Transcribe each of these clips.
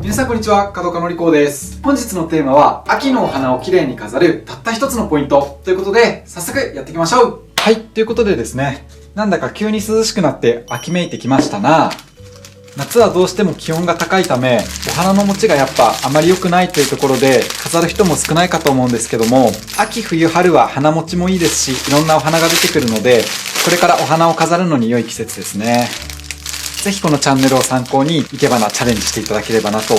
皆さんこんにちは、角鹿のりこうです。本日のテーマは秋のお花をきれいに飾るたった一つのポイントということで、早速やっていきましょう。はい、ということでですね、なんだか急に涼しくなって秋めいてきましたな。夏はどうしても気温が高いため、お花の持ちがやっぱあまり良くないというところで飾る人も少ないかと思うんですけども、秋冬春は花持ちもいいですし、いろんなお花が出てくるので、これからお花を飾るのに良い季節ですね。ぜひこのチャンネルを参考に生け花チャレンジしていただければなと。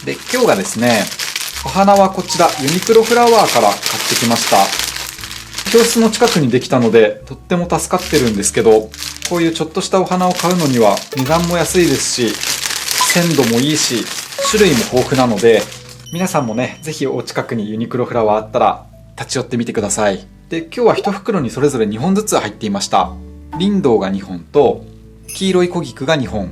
で、今日がですね、お花はこちらユニクロフラワーから買ってきました。教室の近くにできたのでとっても助かってるんですけど、こういうちょっとしたお花を買うのには値段も安いですし、鮮度もいいし、種類も豊富なので、皆さんもね、ぜひお近くにユニクロフラワーあったら立ち寄ってみてください。で、今日は1袋にそれぞれ2本ずつ入っていました。リンドウが2本と、黄色い小菊が2本、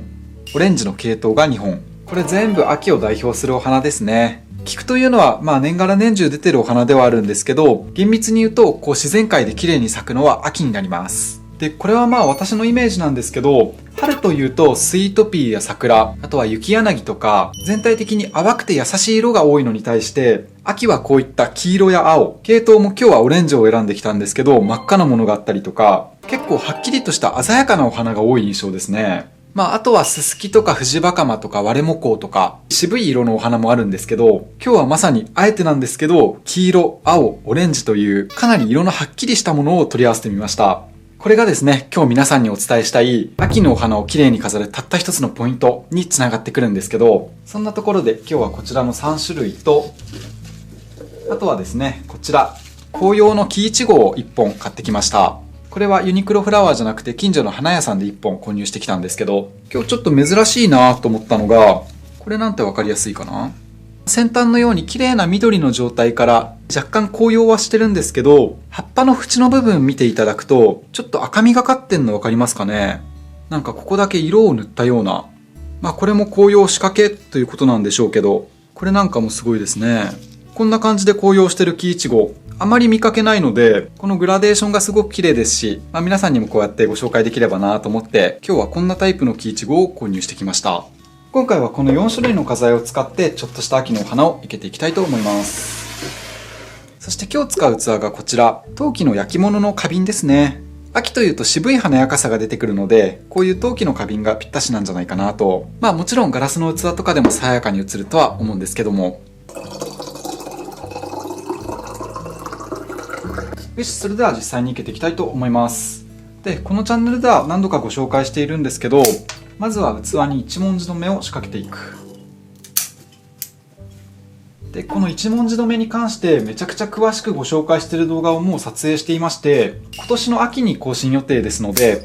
オレンジのケイトウが2本。これ全部秋を代表するお花ですね。菊というのは年がら年中出てるお花ではあるんですけど、厳密に言うとこう自然界で綺麗に咲くのは秋になります。で、これは私のイメージなんですけど、春というとスイートピーや桜、あとは雪柳とか、全体的に淡くて優しい色が多いのに対して、秋はこういった黄色や青、ケイトウも今日はオレンジを選んできたんですけど、真っ赤なものがあったりとか、結構はっきりとした鮮やかなお花が多い印象ですね。あとはススキとかフジバカマとかワレモコウとか渋い色のお花もあるんですけど、今日はまさにあえてなんですけど、黄色、青、オレンジというかなり色のはっきりしたものを取り合わせてみました。これがですね、今日皆さんにお伝えしたい秋のお花をきれいに飾るたった一つのポイントにつながってくるんですけど、そんなところで今日はこちらの3種類と、あとはですね、こちら紅葉の木いちごを1本買ってきました。これはユニクロフラワーじゃなくて近所の花屋さんで1本購入してきたんですけど、今日ちょっと珍しいなと思ったのが、これなんてわかりやすいかな。先端のように綺麗な緑の状態から若干紅葉はしてるんですけど、葉っぱの縁の部分見ていただくとちょっと赤みがかってんのわかりますかね。なんかここだけ色を塗ったような、これも紅葉仕掛けということなんでしょうけど、これなんかもすごいですね。こんな感じで紅葉してる木いちご、あまり見かけないので、このグラデーションがすごく綺麗ですし、皆さんにもこうやってご紹介できればなと思って、今日はこんなタイプの木いちごを購入してきました。今回はこの4種類の花材を使ってちょっとした秋のお花を生けていきたいと思います。そして今日使う器がこちら、陶器の焼き物の花瓶ですね。秋というと渋い華やかさが出てくるので、こういう陶器の花瓶がぴったしなんじゃないかなと。もちろんガラスの器とかでも爽やかに映るとは思うんですけども。よし、それでは実際に生けていきたいと思います。で、このチャンネルでは何度かご紹介しているんですけど、まずは器に一文字止めを仕掛けていく。で、この一文字止めに関してめちゃくちゃ詳しくご紹介している動画をもう撮影していまして、今年の秋に更新予定ですので、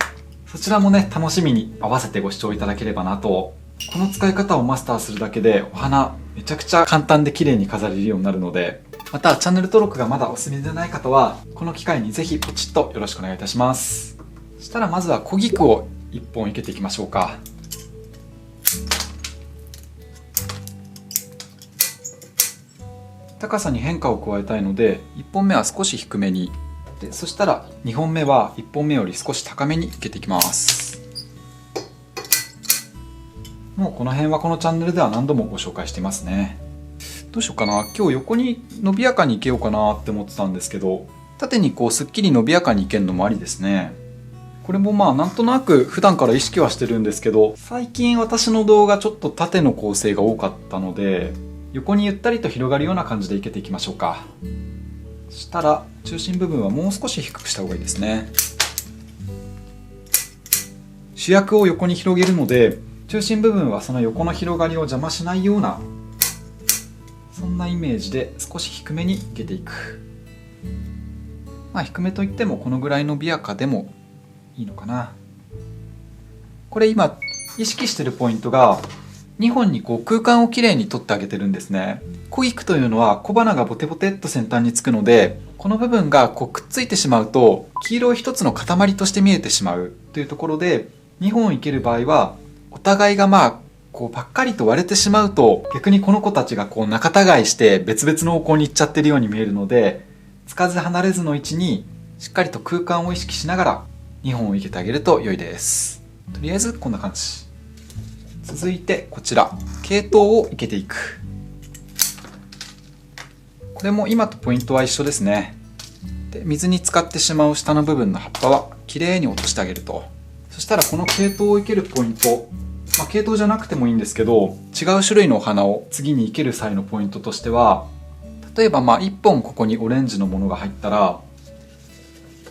そちらもね、楽しみに合わせてご視聴いただければなと。この使い方をマスターするだけでお花めちゃくちゃ簡単で綺麗に飾れるようになるので、またチャンネル登録がまだお済みでない方はこの機会にぜひポチッとよろしくお願いいたします。そしたらまずは小菊を1本生けていきましょうか。高さに変化を加えたいので1本目は少し低めに、でそしたら2本目は1本目より少し高めに生けていきます。もうこの辺はこのチャンネルでは何度もご紹介していますね。どうしようかな。今日横に伸びやかにいけようかなって思ってたんですけど、縦にこうすっきり伸びやかにいけるのもありですね。これもなんとなく普段から意識はしてるんですけど、最近私の動画ちょっと縦の構成が多かったので、横にゆったりと広がるような感じでいけていきましょうか。そしたら中心部分はもう少し低くした方がいいですね。主役を横に広げるので、中心部分はその横の広がりを邪魔しないような、そんなイメージで少し低めにいけていく。低めといってもこのぐらい伸びやかでもいいのかな。これ今意識してるポイントが、2本にこう空間をきれいに取ってあげてるんですね。小菊というのは小花がボテボテっと先端につくので、この部分がこうくっついてしまうと黄色い一つの塊として見えてしまうというところで、2本生ける場合はお互いがこうパッカリと割れてしまうと、逆にこの子たちがこう仲違いして別々の方向に行っちゃってるように見えるので、つかず離れずの位置にしっかりと空間を意識しながら2本を生けてあげると良いです。とりあえずこんな感じ。続いてこちら、系統を生けていく。これも今とポイントは一緒ですね。で、水に浸かってしまう下の部分の葉っぱはきれいに落としてあげると。そしたらこの系統を生けるポイント、系統じゃなくてもいいんですけど、違う種類のお花を次に生ける際のポイントとしては、例えば1本ここにオレンジのものが入ったら、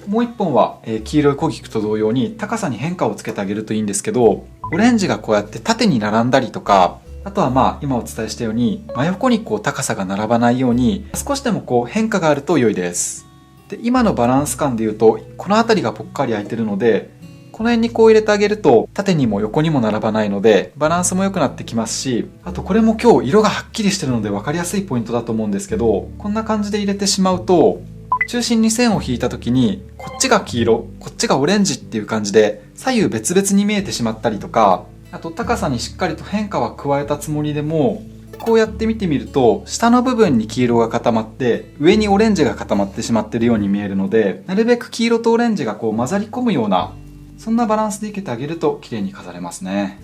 もう1本は黄色い小菊と同様に高さに変化をつけてあげるといいんですけど、オレンジがこうやって縦に並んだりとか、あとは今お伝えしたように真横に高さが並ばないように少しでも変化があると良いです。で、今のバランス感で言うとこの辺りがぽっかり空いてるので、この辺に入れてあげると縦にも横にも並ばないのでバランスも良くなってきますし、あとこれも今日色がはっきりしてるので分かりやすいポイントだと思うんですけど、こんな感じで入れてしまうと中心に線を引いた時にこっちが黄色、こっちがオレンジっていう感じで左右別々に見えてしまったりとか、あと高さにしっかりと変化は加えたつもりでも、こうやって見てみると下の部分に黄色が固まって上にオレンジが固まってしまってるように見えるので、なるべく黄色とオレンジが混ざり込むような、そんなバランスでいけてあげると綺麗に飾れますね。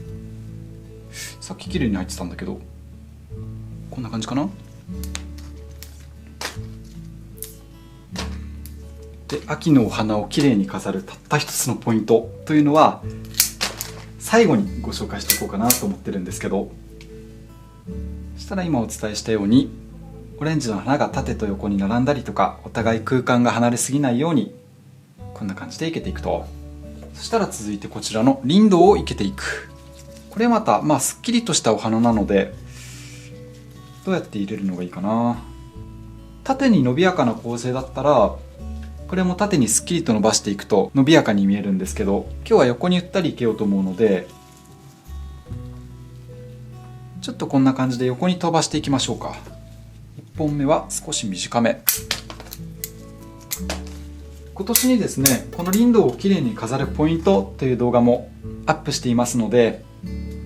さっき綺麗に入ってたんだけど、こんな感じかな。で、秋のお花を綺麗に飾るたった一つのポイントというのは最後にご紹介していこうかなと思ってるんですけど、そしたら今お伝えしたようにオレンジの花が縦と横に並んだりとか、お互い空間が離れすぎないようにこんな感じで生けていくと。そしたら続いてこちらのリンドウを生けていく。これまたすっきりとしたお花なので、どうやって入れるのがいいかな。縦に伸びやかな構成だったらこれも縦にすっきりと伸ばしていくと伸びやかに見えるんですけど、今日は横にゆったりいけようと思うので、ちょっとこんな感じで横に飛ばしていきましょうか。1本目は少し短め。今年にですね、このリンドウをきれいに飾るポイントという動画もアップしていますので、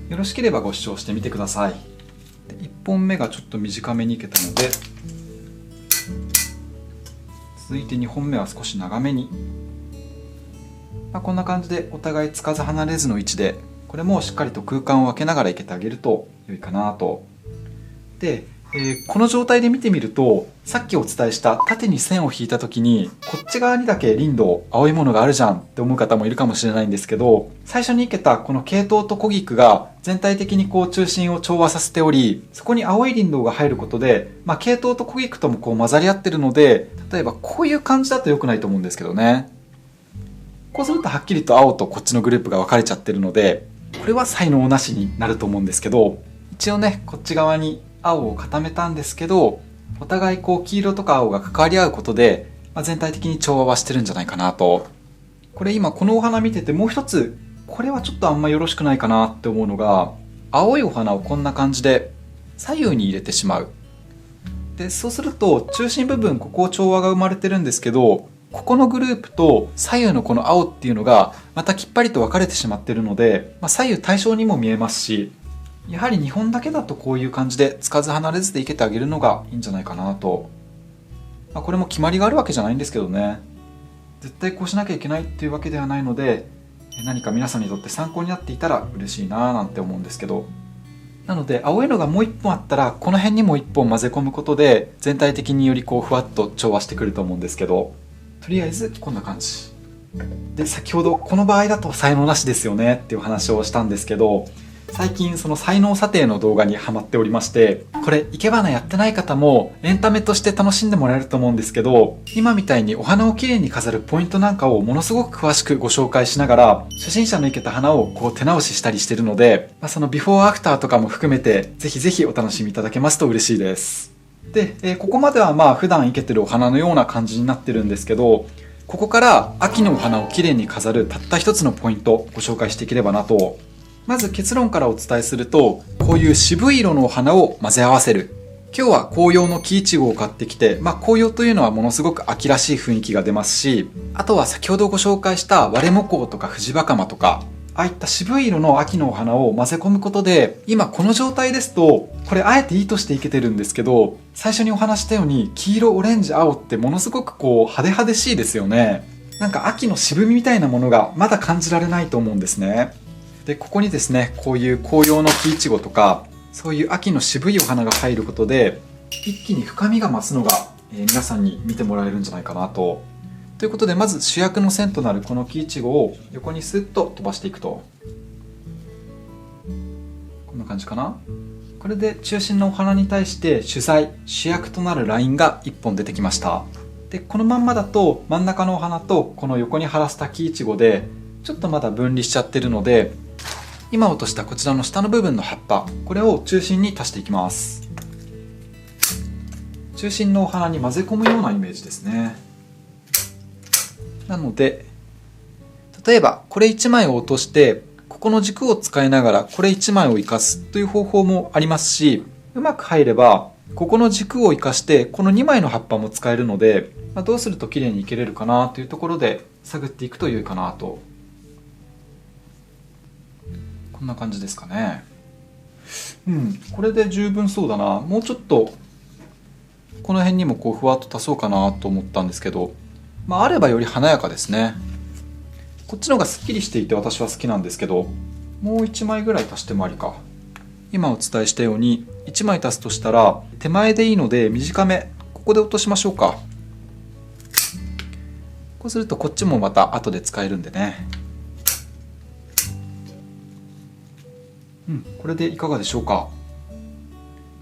よろしければご視聴してみてください。1本目がちょっと短めにいけたので、続いて2本目は少し長めに、こんな感じでお互いつかず離れずの位置で、これもしっかりと空間を空けながらいけてあげると良いかなと。で、この状態で見てみると、さっきお伝えした縦に線を引いた時にこっち側にだけリンドウ青いものがあるじゃんって思う方もいるかもしれないんですけど、最初に生けたこの系統と小菊が全体的に中心を調和させており、そこに青いリンドウが入ることで、系統と小菊とも混ざり合ってるので、例えばこういう感じだと良くないと思うんですけどね。こうするとはっきりと青とこっちのグループが分かれちゃってるので、これは才能なしになると思うんですけど、一応ね、こっち側に青を固めたんですけど、お互い黄色とか青が関わり合うことで、全体的に調和はしてるんじゃないかなと。これ今このお花見ててもう一つ、これはちょっとあんまよろしくないかなって思うのが、青いお花をこんな感じで左右に入れてしまう。で、そうすると中心部分、ここ調和が生まれてるんですけど、ここのグループと左右のこの青っていうのがまたきっぱりと分かれてしまってるので、左右対称にも見えますし、やはり2本だけだとこういう感じでつかず離れずでいけてあげるのがいいんじゃないかなと。これも決まりがあるわけじゃないんですけどね。絶対こうしなきゃいけないっていうわけではないので、何か皆さんにとって参考になっていたら嬉しいななんて思うんですけど。なので青いのがもう1本あったらこの辺にも1本混ぜ込むことで全体的によりふわっと調和してくると思うんですけど、とりあえずこんな感じで、先ほどこの場合だと才能なしですよねっていう話をしたんですけど、最近その才能査定の動画にハマっておりまして、これ生け花やってない方もエンタメとして楽しんでもらえると思うんですけど、今みたいにお花をきれいに飾るポイントなんかをものすごく詳しくご紹介しながら、初心者の生けた花を手直ししたりしてるので、そのビフォーアフターとかも含めてぜひぜひお楽しみいただけますと嬉しいです。で、ここまでは普段生けてるお花のような感じになってるんですけど、ここから秋のお花をきれいに飾るたった一つのポイントをご紹介していければなと。まず結論からお伝えすると、こういう渋い色のお花を混ぜ合わせる。今日は紅葉の木イチゴを買ってきて、紅葉というのはものすごく秋らしい雰囲気が出ますし、あとは先ほどご紹介したワレモコウとかフジバカマとか、ああいった渋い色の秋のお花を混ぜ込むことで、今この状態ですと、これあえていいとしていけてるんですけど、最初にお話したように黄色、オレンジ、青ってものすごく派手派手しいですよね。なんか秋の渋みみたいなものがまだ感じられないと思うんですね。で、ここにですね、こういう紅葉の木イチゴとか、そういう秋の渋いお花が入ることで、一気に深みが増すのが、皆さんに見てもらえるんじゃないかなと。ということで、まず主役の線となるこの木イチゴを横にスッと飛ばしていくと。こんな感じかな。これで中心のお花に対して主役となるラインが1本出てきました。で、このまんまだと真ん中のお花とこの横に張らせた木イチゴでちょっとまだ分離しちゃってるので、今落としたこちらの下の部分の葉っぱ、これを中心に足していきます。中心のお花に混ぜ込むようなイメージですね。なので、例えばこれ1枚を落としてここの軸を使いながらこれ1枚を生かすという方法もありますし、うまく入ればここの軸を生かしてこの2枚の葉っぱも使えるので、どうすると綺麗にいけれるかなというところで探っていくと良いかなと。こんな感じですかね。これで十分そうだな。もうちょっとこの辺にもこうふわっと足そうかなと思ったんですけど、あればより華やかですね。こっちの方がすっきりしていて私は好きなんですけど、もう1枚ぐらい足してもありか。今お伝えしたように1枚足すとしたら手前でいいので短め、ここで落としましょうか。こうするとこっちもまた後で使えるんでね。これでいかがでしょうか。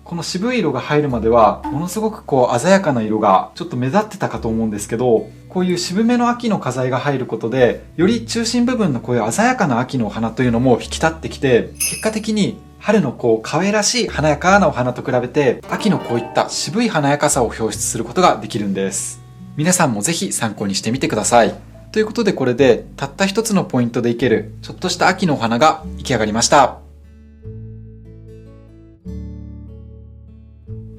この渋い色が入るまではものすごくこう鮮やかな色がちょっと目立ってたかと思うんですけど、こういう渋めの秋の花材が入ることでより中心部分のこういう鮮やかな秋のお花というのも引き立ってきて、結果的に春のこう可愛らしい華やかなお花と比べて秋のこういった渋い華やかさを表出することができるんです。皆さんもぜひ参考にしてみてください。ということで、これでたった一つのポイントでいけるちょっとした秋のお花が出来上がりました。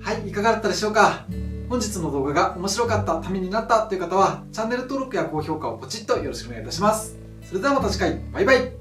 はい、いかがだったでしょうか。本日の動画が面白かった、ためになったという方はチャンネル登録や高評価をポチッとよろしくお願いいたします。それではまた次回、バイバイ。